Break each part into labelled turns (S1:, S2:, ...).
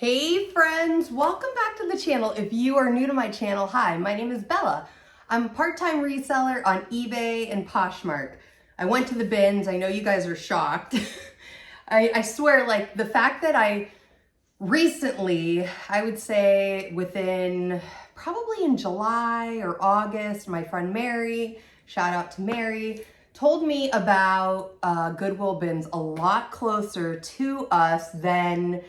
S1: Hey friends, welcome back to the channel. If you are new to my channel, hi, my name is Bella. I'm a part-time reseller on eBay and Poshmark. I went to the bins. I know you guys are shocked. I swear, like the fact that I recently, I would say within probably in July or August, my friend Mary, shout out to Mary, told me about Goodwill bins a lot closer to us than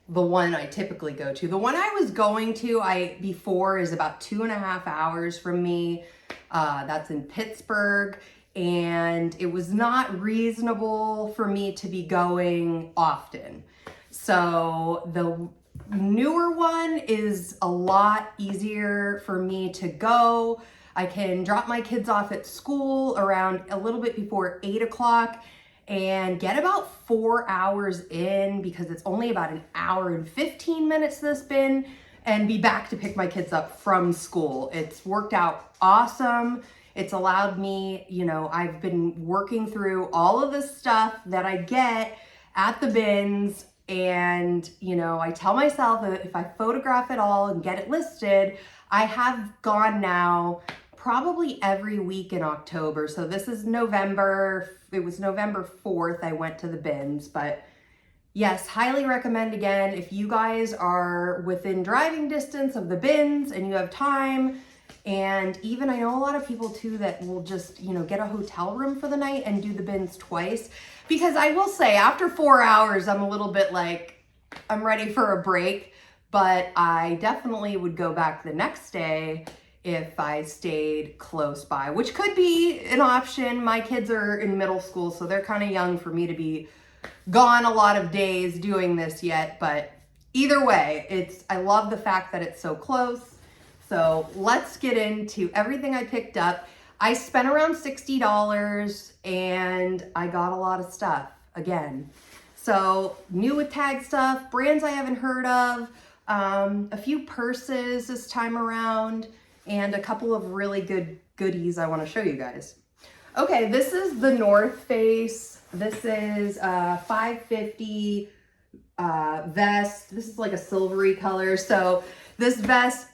S1: the one I typically go to. The one I was going to before is about 2.5 hours from me. That's in Pittsburgh, and it was not reasonable for me to be going often. So the newer one is a lot easier for me to go. I can drop my kids off at school around a little bit before 8 o'clock and get about 4 hours in because it's only about 1 hour and 15 minutes this bin, and be back to pick my kids up from school. It's worked out awesome. It's allowed me, I've been working through all of the stuff that I get at the bins, and, I tell myself that if I photograph it all and get it listed, I have gone now probably every week in October. So this is November. It was November 4th I went to the bins, but yes, highly recommend again. If you guys are within driving distance of the bins and you have time, and even I know a lot of people too that will just, get a hotel room for the night and do the bins twice. Because I will say after 4 hours, I'm a little bit like, I'm ready for a break, but I definitely would go back the next day if I stayed close by, which could be an option. My kids are in middle school, so they're kind of young for me to be gone a lot of days doing this yet, but either way, I love the fact that it's so close. So let's get into everything I picked up. I spent around $60 and I got a lot of stuff again. So new with tag stuff, brands I haven't heard of, a few purses this time around, and a couple of really good goodies I want to show you guys. Okay, this is the North Face. This is a $5.50 vest. This is like a silvery color. So this vest,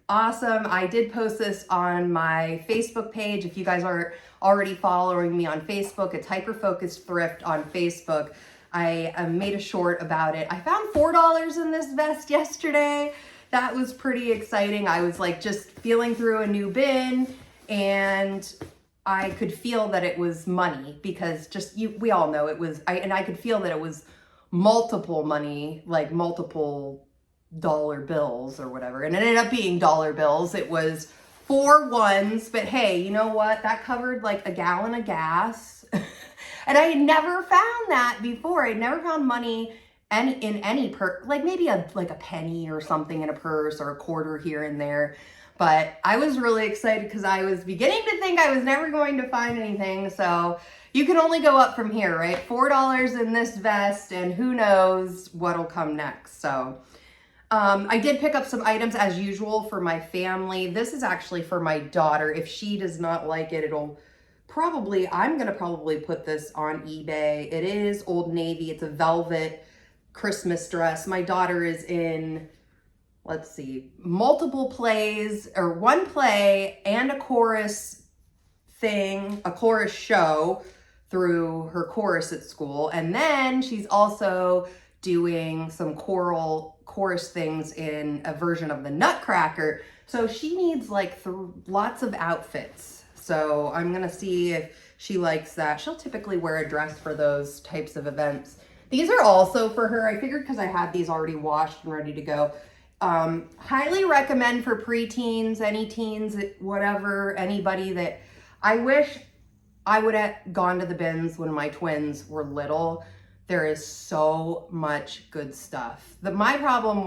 S1: awesome. I did post this on my Facebook page. If you guys are already following me on Facebook, it's Hyper Focused Thrift on Facebook. I made a short about it. I found $4 in this vest yesterday. That was pretty exciting. I was like just feeling through a new bin, and I could feel that it was money because we all know it was, and I could feel that it was multiple money, like multiple dollar bills or whatever. And it ended up being dollar bills. It was 4 ones, but hey, you know what? That covered like a gallon of gas. And I had never found that before. I'd never found money in any purse, like maybe a penny or something in a purse or a quarter here and there. But I was really excited because I was beginning to think I was never going to find anything. So you can only go up from here, right? $4 in this vest, and who knows what'll come next. So I did pick up some items as usual for my family. This is actually for my daughter. If she does not like it, I'm gonna probably put this on eBay. It is Old Navy. It's a velvet Christmas dress. My daughter is in, let's see, multiple plays, or one play and a chorus show through her chorus at school. And then she's also doing some chorus things in a version of the Nutcracker. So she needs like lots of outfits. So I'm gonna see if she likes that. She'll typically wear a dress for those types of events. These are also for her. I figured because I had these already washed and ready to go. Highly recommend for preteens, any teens, whatever, anybody that I wish I would have gone to the bins when my twins were little. There is so much good stuff. My problem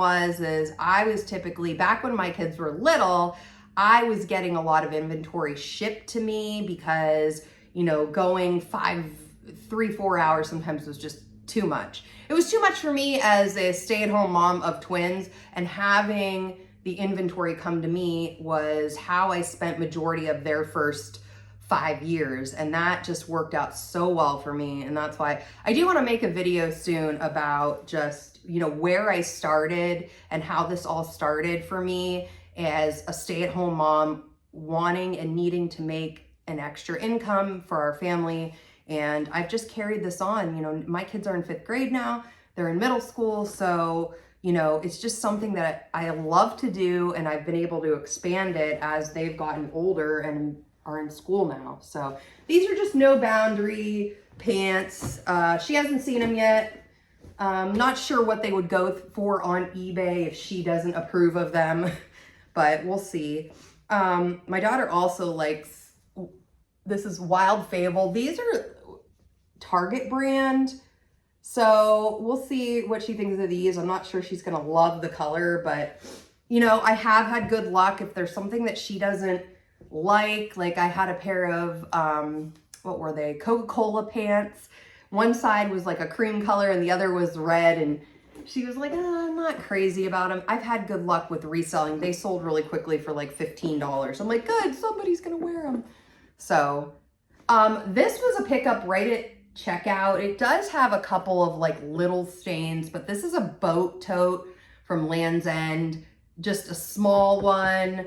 S1: is I was typically, back when my kids were little, I was getting a lot of inventory shipped to me because, going 3-4 hours sometimes was just too much. It was too much for me as a stay-at-home mom of twins, and having the inventory come to me was how I spent majority of their first 5 years, and that just worked out so well for me. And that's why I do want to make a video soon about just you know, where I started and how this all started for me as a stay-at-home mom, wanting and needing to make an extra income for our family. And I've just carried this on. You know, my kids are in 5th grade now, they're in middle school. So, you know, it's just something that I love to do, and I've been able to expand it as they've gotten older and are in school now. So these are just no boundary pants. She hasn't seen them yet. Not sure what they would go for on eBay if she doesn't approve of them, but we'll see. My daughter also likes, this is Wild Fable. These are Target brand. So we'll see what she thinks of these. I'm not sure she's gonna love the color, but you know, I have had good luck. If there's something that she doesn't like I had a pair of, what were they? Coca-Cola pants. One side was like a cream color and the other was red. And she was like, oh, I'm not crazy about them. I've had good luck with reselling. They sold really quickly for like $15. I'm like, good, somebody's gonna wear them. So this was a pickup right at checkout. It does have a couple of like little stains, but this is a boat tote from Land's End, just a small one.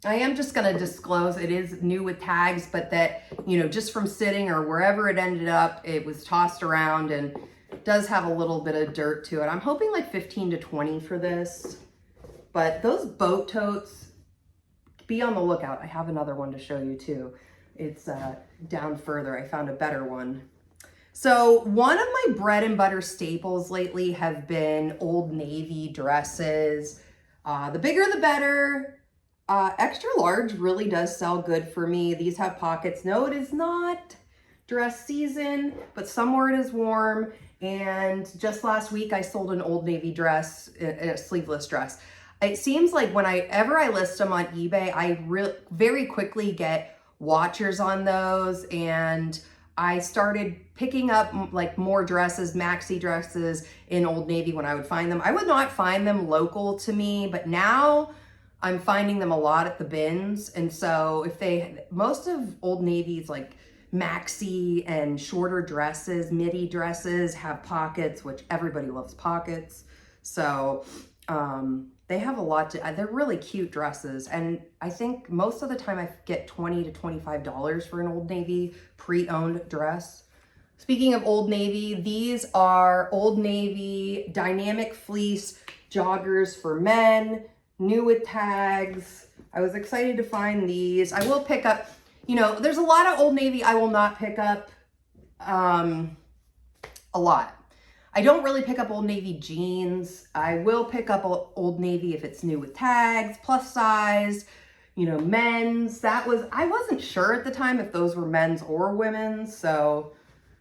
S1: I am just going to disclose it is new with tags, but that, you know, just from sitting or wherever it ended up, it was tossed around and does have a little bit of dirt to it. I'm hoping like 15 to 20 for this, but those boat totes, be on the lookout. I have another one to show you too. It's down further. I found a better one. So one of my bread and butter staples lately have been Old Navy dresses. The bigger the better. Extra large really does sell good for me. These have pockets. No, it is not dress season, but somewhere it is warm. And just last week I sold an Old Navy dress, a sleeveless dress. It seems like whenever I list them on eBay, I very quickly get watchers on those, and I started picking up like more dresses, maxi dresses in Old Navy when I would find them. I would not find them local to me, but now I'm finding them a lot at the bins. And so most of Old Navy's like maxi and shorter dresses, midi dresses have pockets, which everybody loves pockets. So they have a lot they're really cute dresses. And I think most of the time I get $20 to $25 for an Old Navy pre-owned dress. Speaking of Old Navy, these are Old Navy dynamic fleece joggers for men, new with tags. I was excited to find these. I will pick up, you know, there's a lot of Old Navy I will not pick up, a lot. I don't really pick up Old Navy jeans. I will pick up Old Navy if it's new with tags, plus size, you know, men's. I wasn't sure at the time if those were men's or women's, so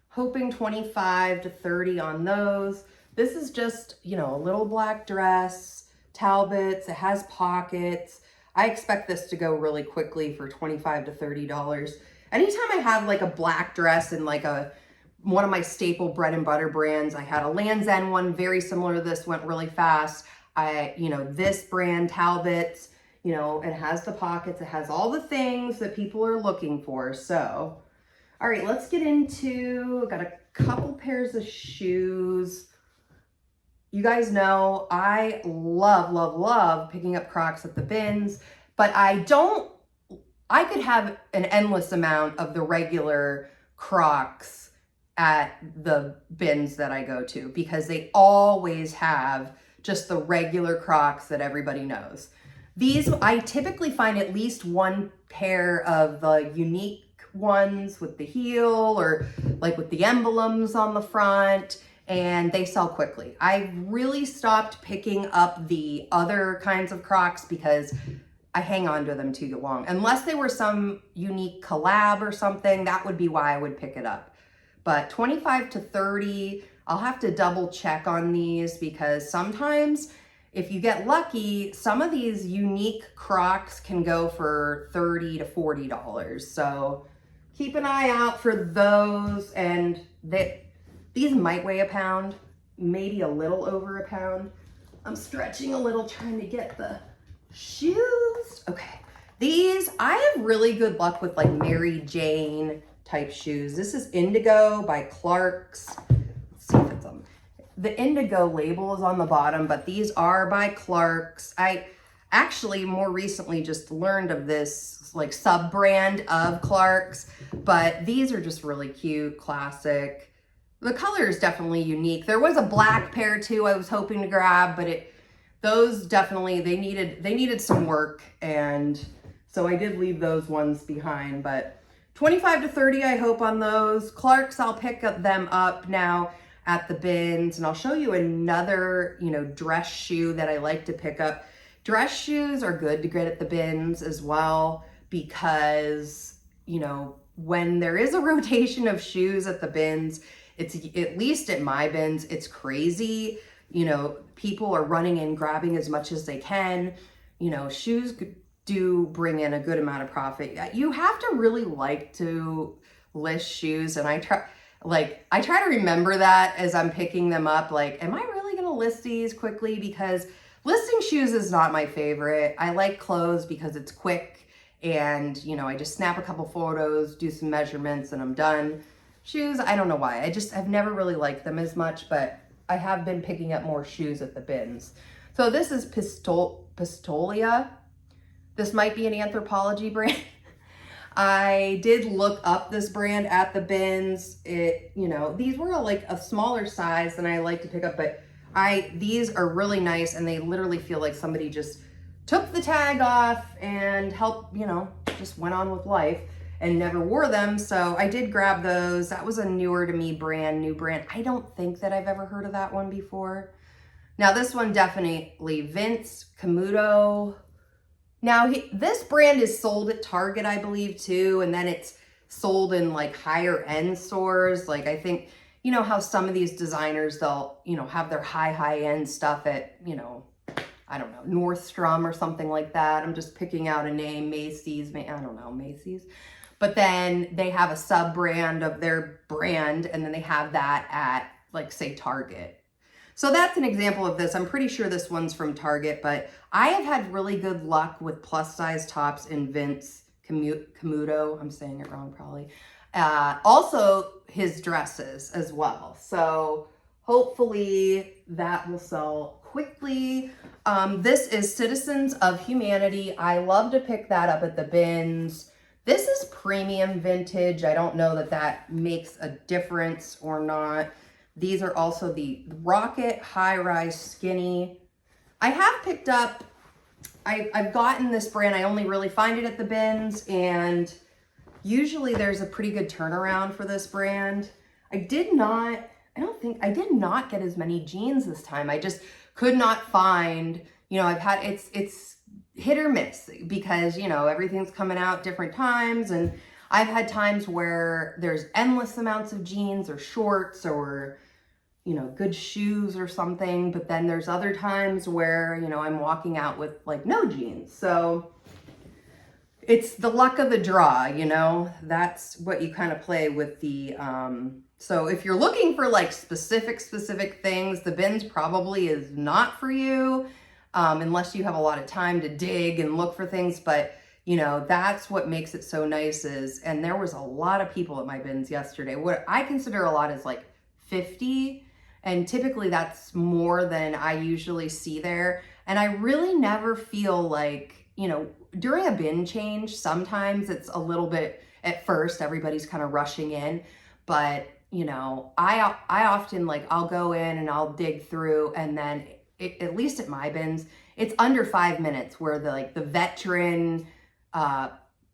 S1: hoping 25 to 30 on those. This is just, you know, a little black dress, Talbots, it has pockets. I expect this to go really quickly for $25 to $30. Anytime I have like a black dress and like one of my staple bread and butter brands, I had a Land's End one very similar to this, went really fast. You know, this brand, Talbots, you know, it has the pockets, it has all the things that people are looking for. So, all right, let's get into, got a couple pairs of shoes. You guys know I love, love, love picking up Crocs at the bins, but I could have an endless amount of the regular Crocs at the bins that I go to, because they always have just the regular Crocs that everybody knows. These, I typically find at least one pair of the unique ones with the heel or like with the emblems on the front, and they sell quickly. I really stopped picking up the other kinds of Crocs because I hang on to them too long. Unless they were some unique collab or something, that would be why I would pick it up. But 25 to 30, I'll have to double check on these, because sometimes if you get lucky, some of these unique Crocs can go for $30 to $40. So keep an eye out for those. And these might weigh a pound, maybe a little over a pound. I'm stretching a little trying to get the shoes. Okay, these, I have really good luck with like Mary Jane type shoes. This is Indigo by Clark's. Let's see if it's on. the indigo label is on the bottom, but these are by Clark's. I actually more recently just learned of this like sub brand of Clark's, but these are just really cute, classic. The color is definitely unique. There was a black pair too I was hoping to grab, but those definitely, they needed some work, and so I did leave those ones behind. But 25 to 30 I hope on those. Clark's, I'll pick them up now at the bins, and I'll show you another, you know, dress shoe that I like to pick up. Dress shoes are good to get at the bins as well, because, you know, when there is a rotation of shoes at the bins, it's, at least at my bins, it's crazy. You know, people are running in, grabbing as much as they can. You know, shoes do bring in a good amount of profit. You have to really like to list shoes, and I try to remember that as I'm picking them up. Like, am I really going to list these quickly? Because listing shoes is not my favorite. I like clothes because it's quick, and, you know, I just snap a couple photos, do some measurements, and I'm done. Shoes, I don't know why. I've never really liked them as much, but I have been picking up more shoes at the bins. So this is Pistolia. This might be an Anthropologie brand. I did look up this brand at the bins. You know, these were like a smaller size than I like to pick up, but these are really nice, and they literally feel like somebody just took the tag off and helped, you know, just went on with life and never wore them. So I did grab those. That was a newer to me brand, new brand. I don't think that I've ever heard of that one before. Now this one definitely, Vince Camuto. Now this brand is sold at Target, I believe, too, and then it's sold in like higher end stores. Like, I think, you know how some of these designers, they'll, you know, have their high end stuff at, you know, I don't know, Nordstrom or something like that. I'm just picking out a name, Macy's, I don't know, Macy's. But then they have a sub brand of their brand, and then they have that at, like, say, Target. So that's an example of this. I'm pretty sure this one's from Target, but I have had really good luck with plus size tops in Vince Camuto. I'm saying it wrong probably. Also his dresses as well. So hopefully that will sell quickly. This is Citizens of Humanity. I love to pick that up at the bins. This is premium vintage. I don't know that that makes a difference or not. These are also the Rocket High Rise Skinny. I have picked up, I've gotten this brand. I only really find it at the bins, and usually there's a pretty good turnaround for this brand. I did not get as many jeans this time. I just could not find, you know, it's hit or miss, because, you know, everything's coming out different times, and I've had times where there's endless amounts of jeans or shorts or, you know, good shoes or something, but then there's other times where, you know, I'm walking out with like no jeans. So it's the luck of the draw, you know, that's what you kind of play with the, so if you're looking for like specific things, the bins probably is not for you, unless you have a lot of time to dig and look for things. But, you know, that's what makes it so nice is, and there was a lot of people at my bins yesterday. What I consider a lot is like 50, and typically that's more than I usually see there. And I really never feel like, you know, during a bin change, sometimes it's a little bit, at first, everybody's kind of rushing in, but, you know, I often, like, I'll go in and I'll dig through, and then at least at my bins, it's under 5 minutes where the veteran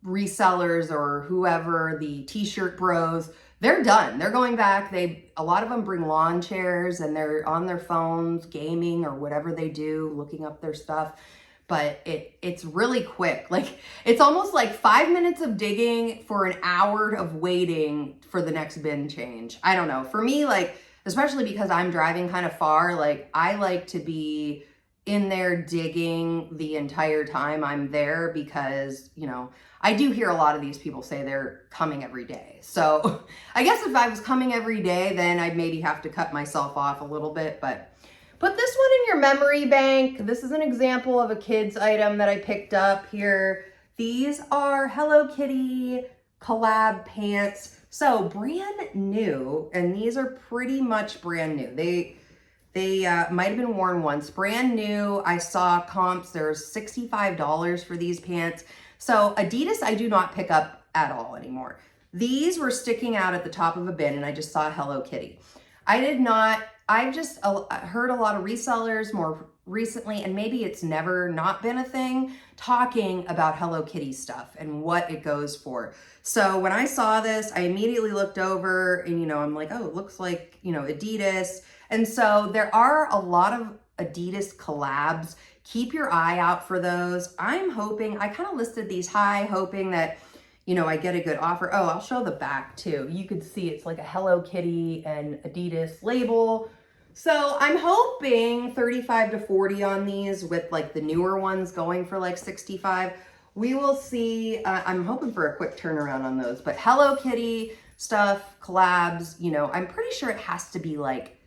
S1: resellers or whoever, the t-shirt bros, they're done. They're going back. A lot of them bring lawn chairs, and they're on their phones, gaming or whatever they do, looking up their stuff. But it's really quick. Like, it's almost like 5 minutes of digging for an hour of waiting for the next bin change. I don't know. For me, like, especially because I'm driving kind of far, like, I like to be in there digging the entire time I'm there, because, you know, I do hear a lot of these people say they're coming every day. So I guess if I was coming every day, then I'd maybe have to cut myself off a little bit, but put this one in your memory bank. This is an example of a kid's item that I picked up here. These are Hello Kitty collab pants. So brand new, and these are pretty much brand new. They might have been worn once. Brand new. I saw comps. There's $65 for these pants. So Adidas I do not pick up at all anymore. These were sticking out at the top of a bin and I just saw Hello Kitty. I've just heard a lot of resellers more recently, and maybe it's never not been a thing, talking about Hello Kitty stuff and what it goes for. So when I saw this, I immediately looked over and, you know, I'm like, oh, it looks like, you know, Adidas. And so there are a lot of Adidas collabs. Keep your eye out for those. I'm hoping, I kind of listed these high, hoping that, you know, I get a good offer. Oh, I'll show the back too. You can see it's like a Hello Kitty and Adidas label. So I'm hoping 35 to 40 on these, with like the newer ones going for like 65. We will see. I'm hoping for a quick turnaround on those, but Hello Kitty stuff, collabs, you know, I'm pretty sure it has to be like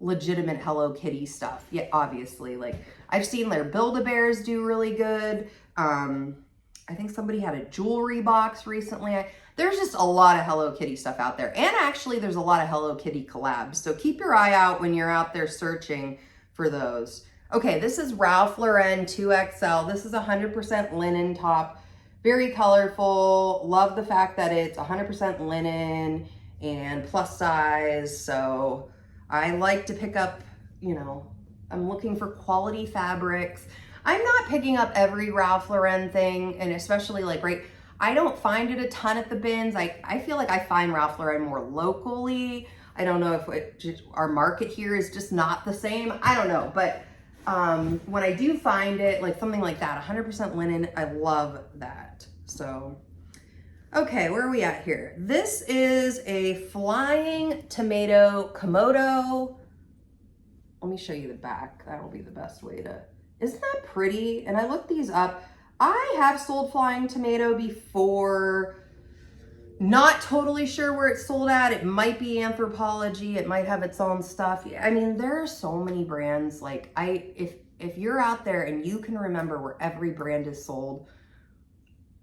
S1: legitimate Hello Kitty stuff. Yeah, obviously, like I've seen their Build-A-Bears do really good. I think somebody had a jewelry box recently. There's just a lot of Hello Kitty stuff out there. And actually there's a lot of Hello Kitty collabs. So keep your eye out when you're out there searching for those. Okay, this is Ralph Lauren 2XL. This is 100% linen top. Very colorful. Love the fact that it's 100% linen and plus size. So I like to pick up, you know, I'm looking for quality fabrics. I'm not picking up every Ralph Lauren thing, and especially like, right, I don't find it a ton at the bins. I feel like I find Ralph Lauren more locally. I don't know if our market here is just not the same. I don't know, but when I do find it, like something like that, 100% linen, I love that. So, okay, where are we at here? This is a Flying Tomato Komodo. Let me show you the back. That'll be the best way to... Isn't that pretty? And I looked these up. I have sold Flying Tomato before. Not totally sure where it's sold at. It might be Anthropologie. It might have its own stuff. I mean, there are so many brands. Like if you're out there and you can remember where every brand is sold,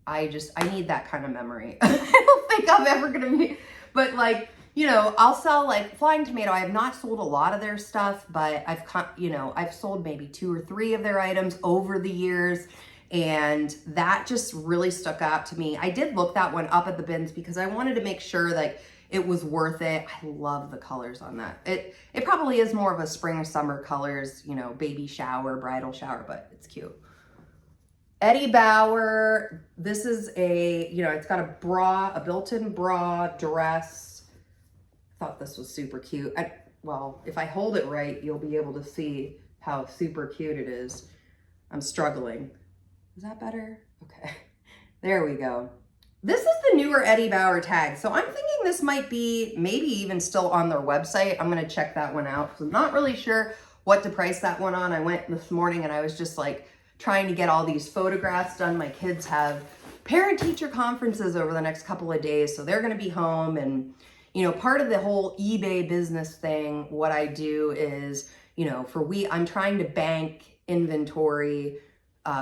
S1: I need that kind of memory. I don't think I'm ever gonna be, but like, you know, I'll sell like Flying Tomato. I have not sold a lot of their stuff, but I've sold maybe 2 or 3 of their items over the years. And that just really stuck out to me. I did look that one up at the bins because I wanted to make sure like it was worth it. I love the colors on that. It probably is more of a spring or summer colors, you know, baby shower, bridal shower, but it's cute. Eddie Bauer. This is a, you know, it's got a bra, a built-in bra dress. Thought this was super cute. Well, if I hold it right, you'll be able to see how super cute it is. I'm struggling. Is that better? Okay, there we go. This is the newer Eddie Bauer tag. So I'm thinking this might be maybe even still on their website. I'm gonna check that one out. So I'm not really sure what to price that one on. I went this morning and I was just like trying to get all these photographs done. My kids have parent-teacher conferences over the next couple of days, so they're gonna be home. And you know, part of the whole eBay business thing, what I do is, you know, I'm trying to bank inventory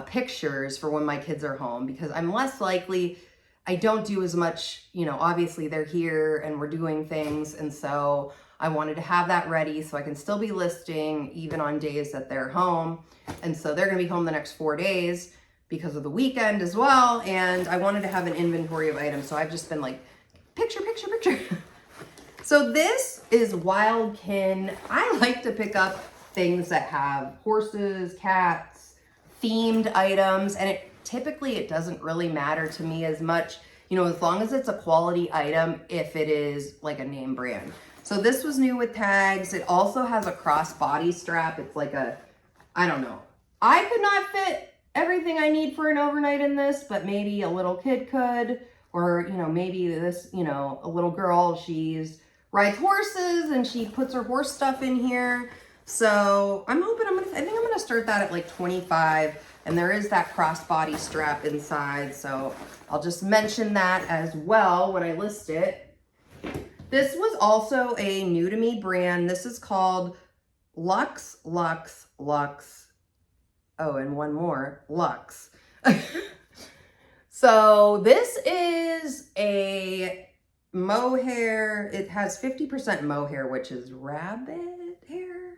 S1: pictures for when my kids are home, because I'm less likely, I don't do as much, you know, obviously they're here and we're doing things. And so I wanted to have that ready so I can still be listing even on days that they're home. And so they're gonna be home the next 4 days because of the weekend as well. And I wanted to have an inventory of items. So I've just been like, picture. So this is Wildkin. I like to pick up things that have horses, cats, themed items, and typically it doesn't really matter to me as much, you know, as long as it's a quality item, if it is like a name brand. So this was new with tags. It also has a crossbody strap. It's like a, I don't know. I could not fit everything I need for an overnight in this, but maybe a little kid could, or, you know, maybe this, you know, a little girl, rides horses and she puts her horse stuff in here. So I'm hoping I think I'm gonna start that at like 25, and there is that crossbody strap inside. So I'll just mention that as well when I list it. This was also a new to me brand. This is called Luxe. Oh, and one more, Luxe. So this is a mohair. It has 50% mohair, which is rabbit hair.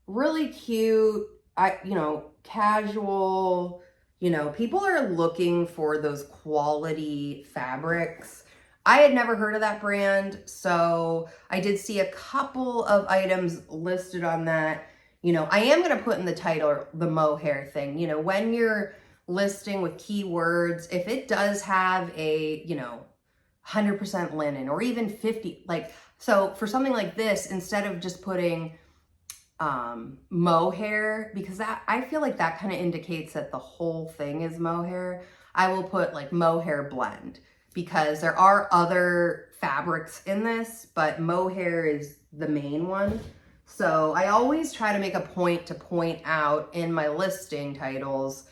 S1: really cute, casual, people are looking for those quality fabrics. I had never heard of that brand, so I did see a couple of items listed on that. I am going to put in the title the mohair thing. When you're listing with keywords, if it does have a, 100% linen or even 50, so for something like this, instead of just putting mohair, because that, I feel like that kind of indicates that the whole thing is mohair, I will put like mohair blend, because there are other fabrics in this, but mohair is the main one. So I always try to make a point to point out in my listing titles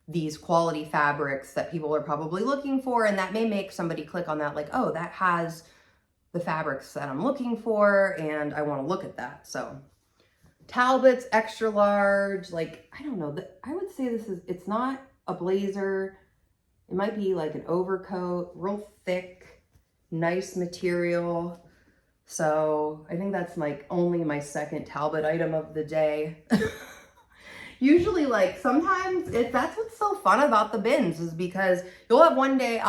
S1: these quality fabrics that people are probably looking for, and that may make somebody click on that, like, oh, that has the fabrics that I'm looking for and I want to look at that. So Talbot's extra large, like, I don't know, I would say it's not a blazer. It might be like an overcoat, real thick, nice material. So I think that's like only my second Talbot item of the day. Usually, like, sometimes that's what's so fun about the bins, is because I'll have one day,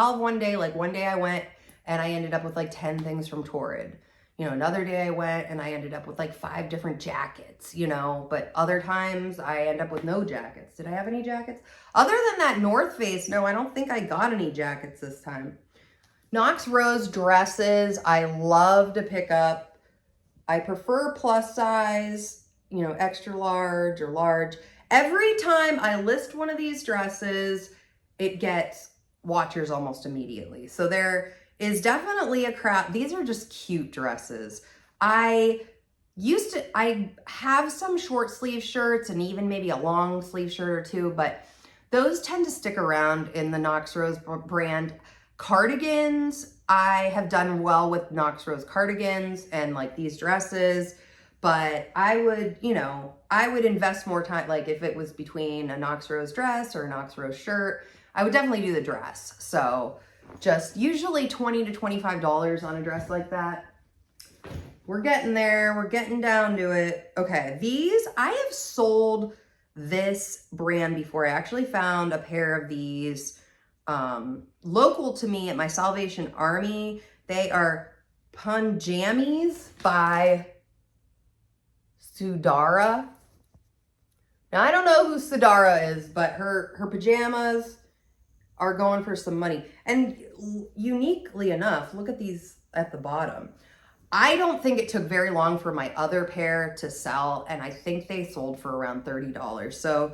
S1: like one day I went and I ended up with like 10 things from Torrid. Another day I went and I ended up with like 5 different jackets, but other times I end up with no jackets. Did I have any jackets? Other than that North Face, no, I don't think I got any jackets this time. Knox Rose dresses, I love to pick up. I prefer plus size, extra large or large. Every time I list one of these dresses, it gets watchers almost immediately. So there is definitely a crowd. These are just cute dresses. I have some short sleeve shirts and even maybe a long sleeve shirt or two, but those tend to stick around in the Knox Rose brand. Cardigans, I have done well with Knox Rose cardigans and like these dresses, but I would invest more time, like if it was between a Knox Rose dress or a Knox Rose shirt, I would definitely do the dress. So just usually $20 to $25 on a dress like that. We're getting there. We're getting down to it. Okay, I have sold this brand before. I actually found a pair of these local to me at my Salvation Army. They are Punjamis by Sudara. Now, I don't know who Sudara is, but her pajamas are going for some money. And uniquely enough, look at these at the bottom. I don't think it took very long for my other pair to sell, and I think they sold for around $30. So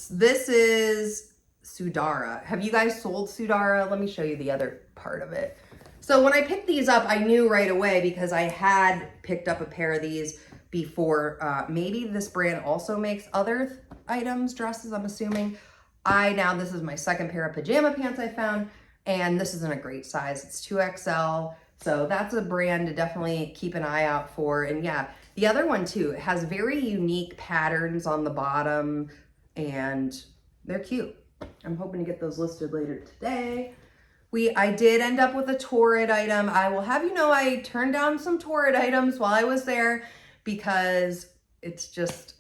S1: this is Sudara. Have you guys sold Sudara? Let me show you the other part of it. So when I picked these up, I knew right away because I had picked up a pair of these before. Maybe this brand also makes other items, dresses, I'm assuming. This is my second pair of pajama pants I found, and this is in a great size. It's 2XL. So that's a brand to definitely keep an eye out for. And yeah, the other one too, it has very unique patterns on the bottom and they're cute. I'm hoping to get those listed later today. I did end up with a Torrid item. I will have you know, I turned down some Torrid items while I was there because it's just,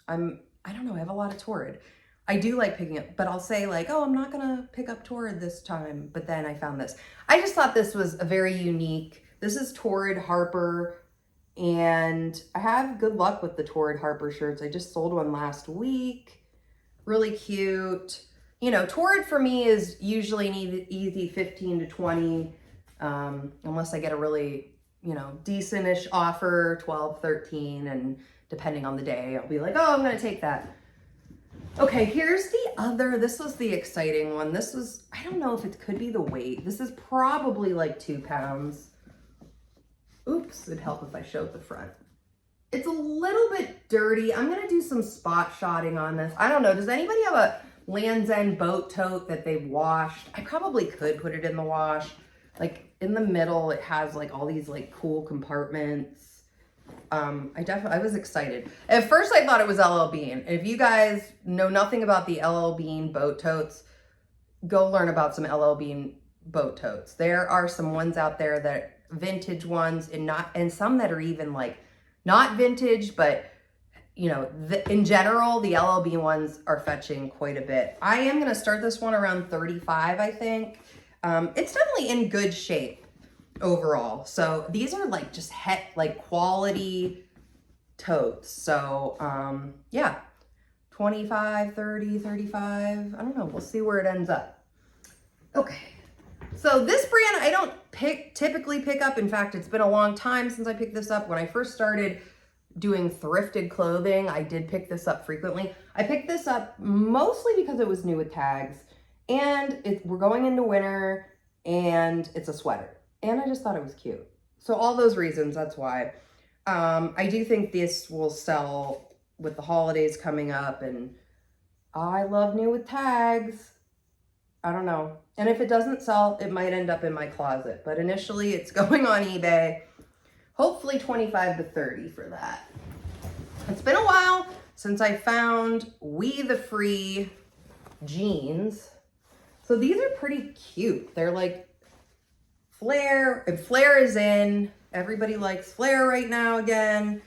S1: I don't know, I have a lot of Torrid. I do like picking up, but I'll say like, oh, I'm not gonna pick up Torrid this time. But then I found this. I just thought this was a very unique, this is Torrid Harper, and I have good luck with the Torrid Harper shirts. I just sold one last week. Really cute. Torrid for me is usually an easy 15 to 20, unless I get a really, decentish offer, 12, 13, and depending on the day, I'll be like, oh, I'm gonna take that. Okay, here's the other, this was the exciting one. This was, I don't know if it could be the weight. This is probably like 2 pounds. Oops, it'd help if I showed the front. It's a little bit dirty. I'm gonna do some spot shotting on this. I don't know, does anybody have a Land's End boat tote that they've washed? I probably could put it in the wash. Like in the middle, it has like all these like cool compartments. I was excited. At first I thought it was LL Bean. If you guys know nothing about the LL Bean boat totes, go learn about some LL Bean boat totes. There are some ones out there that vintage ones and some that are even like not vintage, but you know, in general, the LL Bean ones are fetching quite a bit. I am going to start this one around 35, I think. It's definitely in good shape overall. So these are like just like quality totes. So yeah, 25, 30, 35. I don't know. We'll see where it ends up. Okay. So this brand I don't typically pick up. In fact, it's been a long time since I picked this up. When I first started doing thrifted clothing, I did pick this up frequently. I picked this up mostly because it was new with tags, and we're going into winter, and it's a sweater, and I just thought it was cute. So all those reasons, that's why. I do think this will sell with the holidays coming up, and I love new with tags. I don't know. And if it doesn't sell, it might end up in my closet, but initially it's going on eBay. Hopefully 25 to 30 for that. It's been a while since I found We the Free jeans. So these are pretty cute. They're like flare, and flare is in. Everybody likes flare right now again.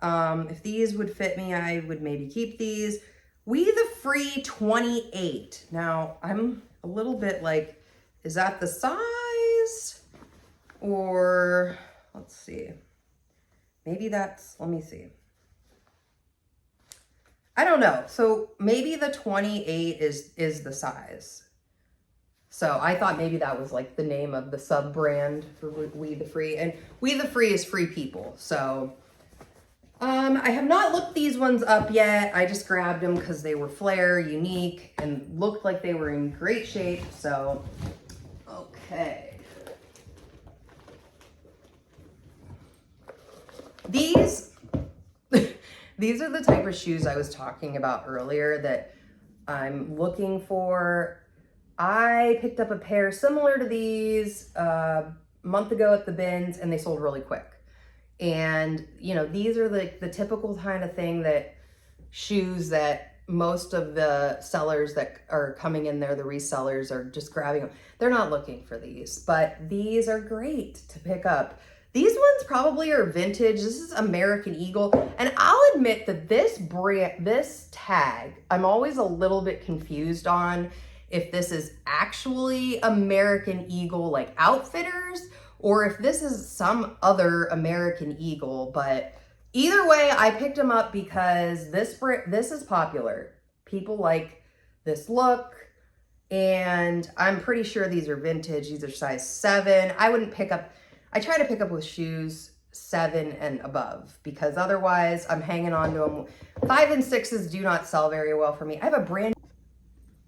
S1: If these would fit me, I would maybe keep these. We the Free 28. Now, I'm a little bit like, is that the size? Or, let's see. Maybe that's, let me see. I don't know. So maybe the 28 is the size. So I thought maybe that was like the name of the sub brand for We the Free. And We the Free is free people. So I have not looked these ones up yet. I just grabbed them because they were flare, unique, and looked like they were in great shape. So, okay. These are the type of shoes I was talking about earlier that I'm looking for. I picked up a pair similar to these a month ago at the bins, and they sold really quick. And, you know, these are the typical kind of thing that shoes that most of the sellers that are coming in there, the resellers, are just grabbing them. They're not looking for these, but these are great to pick up. These ones probably are vintage. This is American Eagle. And I'll admit that this tag, I'm always a little bit confused on if this is actually American Eagle, like Outfitters, or if this is some other American Eagle. But either way, I picked them up because this is popular. People like this look, and I'm pretty sure these are vintage. These are size 7. I try to pick up with shoes 7 and above, because otherwise I'm hanging on to them. 5 and 6s do not sell very well for me. I have a brand.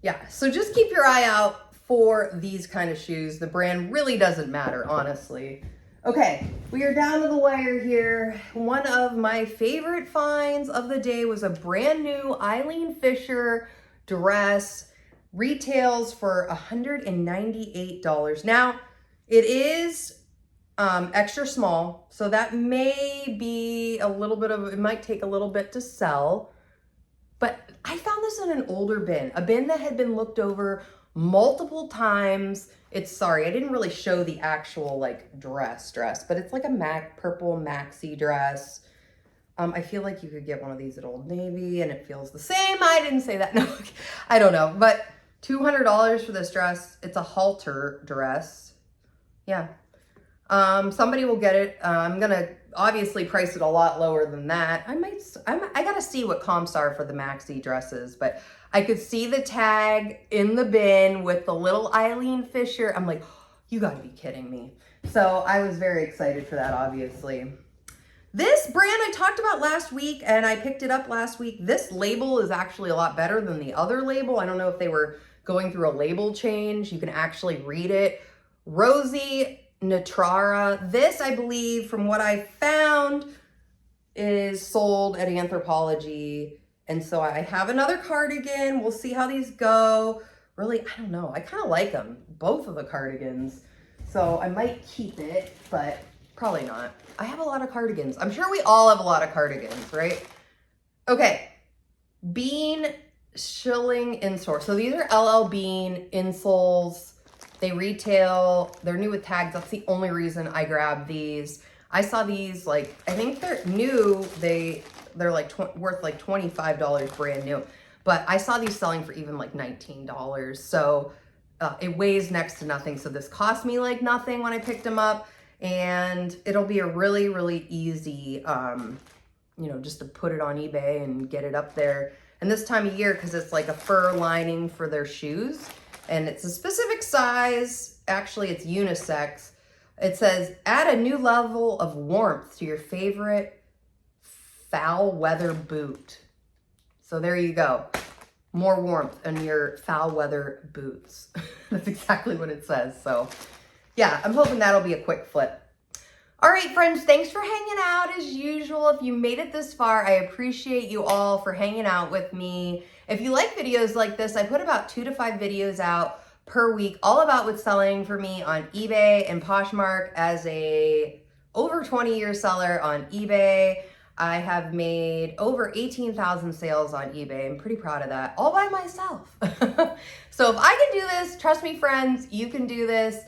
S1: Yeah, so just keep your eye out for these kind of shoes. The brand really doesn't matter, honestly. Okay, we are down to the wire here. One of my favorite finds of the day was a brand new Eileen Fisher dress. Retails for $198. Now, it is extra small, so that may be a little bit of, it might take a little bit to sell. But I found this in an older bin, a bin that had been looked over multiple times. I didn't really show the actual like dress, but it's like a purple maxi dress. I feel like you could get one of these at Old Navy and it feels the same. I didn't say that. No, I don't know. But $200 for this dress. It's a halter dress. Yeah. Somebody will get it. I'm going to obviously price it a lot lower than that. I got to see what comps are for the maxi dresses, but I could see the tag in the bin with the little Eileen Fisher. I'm like, you got to be kidding me. So I was very excited for that, obviously. This brand I talked about last week, and I picked it up last week. This label is actually a lot better than the other label. I don't know if they were going through a label change. You can actually read it. Rosie Natrara. This, I believe, from what I found, is sold at Anthropologie. And so I have another cardigan. We'll see how these go. Really, I don't know. I kind of like them, both of the cardigans. So I might keep it, but probably not. I have a lot of cardigans. I'm sure we all have a lot of cardigans, right? Okay. Bean Shilling insole. So these are LL Bean insoles. They retail, they're new with tags. That's the only reason I grabbed these. I saw these, like, I think they're new. they're like worth like $25 brand new. But I saw these selling for even like $19. So it weighs next to nothing. So this cost me like nothing when I picked them up. And it'll be a really, really easy, you know, just to put it on eBay and get it up there. And this time of year, because it's like a fur lining for their shoes. And it's a specific size. Actually, it's unisex. It says, add a new level of warmth to your favorite foul weather boot. So there you go. More warmth in your foul weather boots. That's exactly what it says. So yeah, I'm hoping that'll be a quick flip. All right, friends, thanks for hanging out as usual. If you made it this far, I appreciate you all for hanging out with me. If you like videos like this, I put about 2 to 5 videos out per week, all about what's selling for me on eBay and Poshmark. As a over 20-year seller on eBay, I have made over 18,000 sales on eBay. I'm pretty proud of that, all by myself. So if I can do this, trust me, friends, you can do this.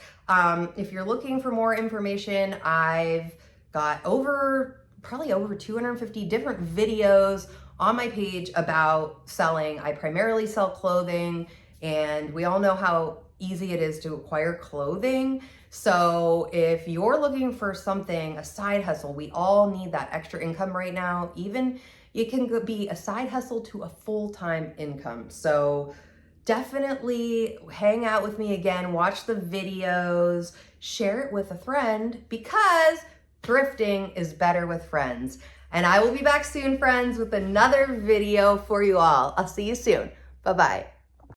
S1: If you're looking for more information, I've got probably over 250 different videos on my page about selling. I primarily sell clothing, and we all know how easy it is to acquire clothing. So if you're looking for something, a side hustle, we all need that extra income right now. Even it can be a side hustle to a full-time income. So definitely hang out with me again, watch the videos, share it with a friend, because thrifting is better with friends. And I will be back soon, friends, with another video for you all. I'll see you soon. Bye-bye.